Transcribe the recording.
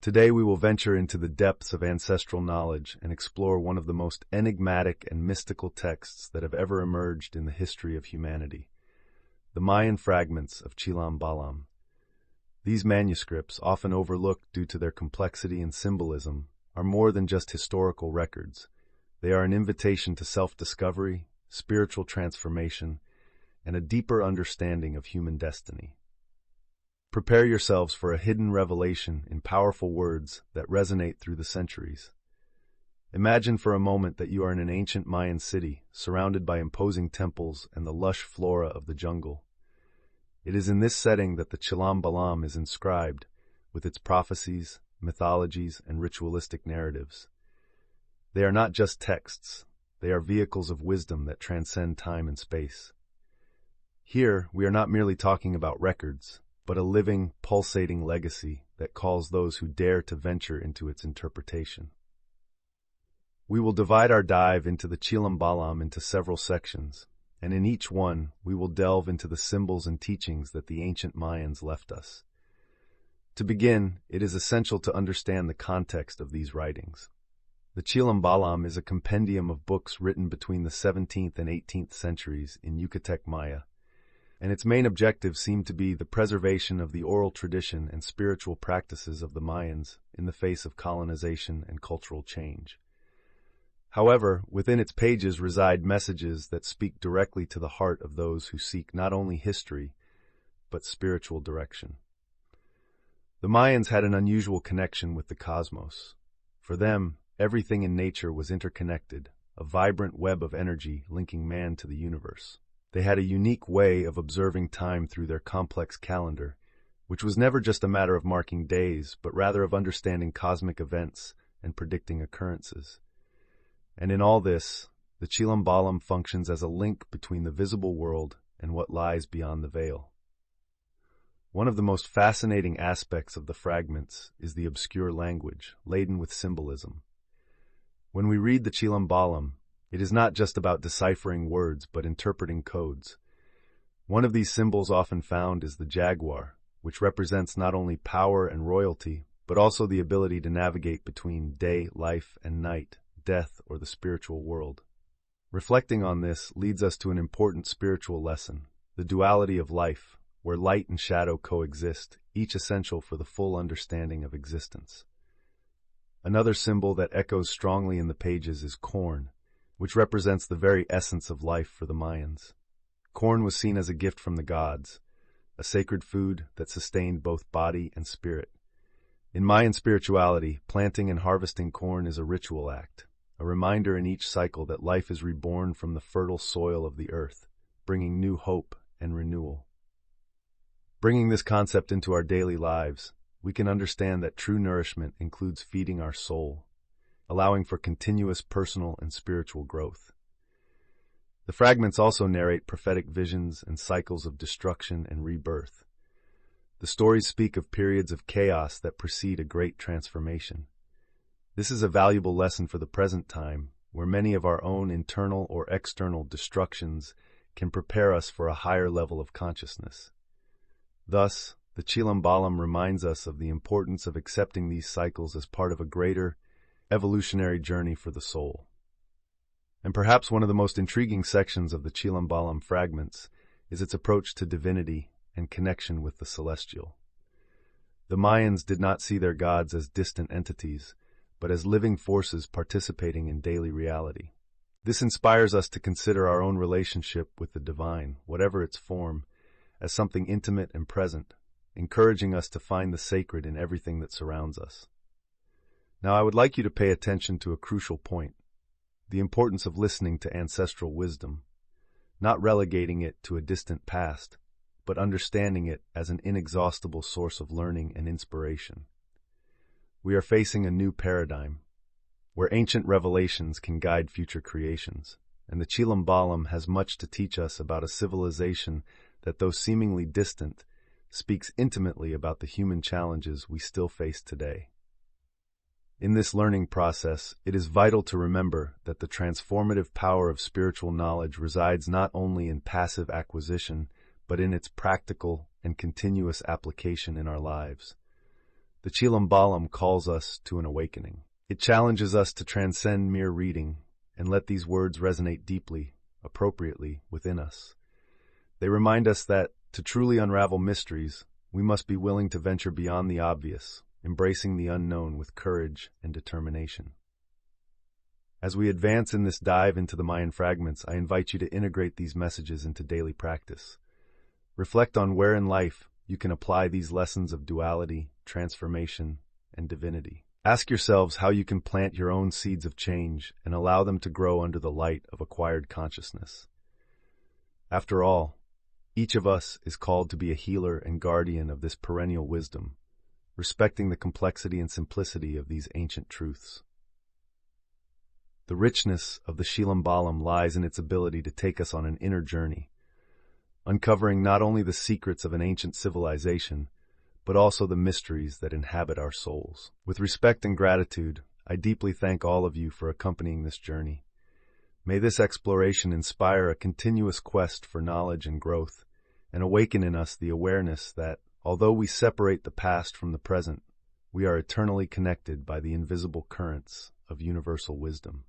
Today we will venture into the depths of ancestral knowledge and explore one of the most enigmatic and mystical texts that have ever emerged in the history of humanity, the Mayan fragments of Chilam Balam. These manuscripts, often overlooked due to their complexity and symbolism, are more than just historical records. They are an invitation to self-discovery, spiritual transformation, and a deeper understanding of human destiny. Prepare yourselves for a hidden revelation in powerful words that resonate through the centuries. Imagine for a moment that you are in an ancient Mayan city, surrounded by imposing temples and the lush flora of the jungle. It is in this setting that the Chilam Balam is inscribed, with its prophecies, mythologies, and ritualistic narratives. They are not just texts, they are vehicles of wisdom that transcend time and space. Here, we are not merely talking about records, but a living, pulsating legacy that calls those who dare to venture into its interpretation. We will divide our dive into the Chilam Balam into several sections, and in each one, we will delve into the symbols and teachings that the ancient Mayans left us. To begin, it is essential to understand the context of these writings. The Chilam Balam is a compendium of books written between the 17th and 18th centuries in Yucatec Maya, and its main objective seemed to be the preservation of the oral tradition and spiritual practices of the Mayans in the face of colonization and cultural change. However, within its pages reside messages that speak directly to the heart of those who seek not only history, but spiritual direction. The Mayans had an unusual connection with the cosmos. For them, everything in nature was interconnected, a vibrant web of energy linking man to the universe. They had a unique way of observing time through their complex calendar, which was never just a matter of marking days, but rather of understanding cosmic events and predicting occurrences. And in all this, the Chilam Balam functions as a link between the visible world and what lies beyond the veil. One of the most fascinating aspects of the fragments is the obscure language, laden with symbolism. When we read the Chilam Balam, it is not just about deciphering words, but interpreting codes. One of these symbols often found is the jaguar, which represents not only power and royalty, but also the ability to navigate between day, life, and night, death, or the spiritual world. Reflecting on this leads us to an important spiritual lesson, the duality of life, where light and shadow coexist, each essential for the full understanding of existence. Another symbol that echoes strongly in the pages is corn, which represents the very essence of life for the Mayans. Corn was seen as a gift from the gods, a sacred food that sustained both body and spirit. In Mayan spirituality, planting and harvesting corn is a ritual act, a reminder in each cycle that life is reborn from the fertile soil of the earth, bringing new hope and renewal. Bringing this concept into our daily lives, we can understand that true nourishment includes feeding our soul, allowing for continuous personal and spiritual growth. The fragments also narrate prophetic visions and cycles of destruction and rebirth. The stories speak of periods of chaos that precede a great transformation. This is a valuable lesson for the present time, where many of our own internal or external destructions can prepare us for a higher level of consciousness. Thus, the Chilam Balam reminds us of the importance of accepting these cycles as part of a greater, evolutionary journey for the soul. And perhaps one of the most intriguing sections of the Chilam Balam fragments is its approach to divinity and connection with the celestial. The Mayans did not see their gods as distant entities, but as living forces participating in daily reality. This inspires us to consider our own relationship with the divine, whatever its form, as something intimate and present, encouraging us to find the sacred in everything that surrounds us. Now, I would like you to pay attention to a crucial point, the importance of listening to ancestral wisdom, not relegating it to a distant past, but understanding it as an inexhaustible source of learning and inspiration. We are facing a new paradigm, where ancient revelations can guide future creations, and the Chilam Balam has much to teach us about a civilization that, though seemingly distant, speaks intimately about the human challenges we still face today. In this learning process, it is vital to remember that the transformative power of spiritual knowledge resides not only in passive acquisition, but in its practical and continuous application in our lives. The Chilam Balam calls us to an awakening. It challenges us to transcend mere reading and let these words resonate deeply, appropriately, within us. They remind us that, to truly unravel mysteries, we must be willing to venture beyond the obvious, embracing the unknown with courage and determination. As we advance in this dive into the Mayan fragments, I invite you to integrate these messages into daily practice. Reflect on where in life you can apply these lessons of duality, transformation, and divinity. Ask yourselves how you can plant your own seeds of change and allow them to grow under the light of acquired consciousness. After all, each of us is called to be a healer and guardian of this perennial wisdom, respecting the complexity and simplicity of these ancient truths. The richness of the Chilam Balam lies in its ability to take us on an inner journey, uncovering not only the secrets of an ancient civilization, but also the mysteries that inhabit our souls. With respect and gratitude, I deeply thank all of you for accompanying this journey. May this exploration inspire a continuous quest for knowledge and growth, and awaken in us the awareness that, although we separate the past from the present, we are eternally connected by the invisible currents of universal wisdom.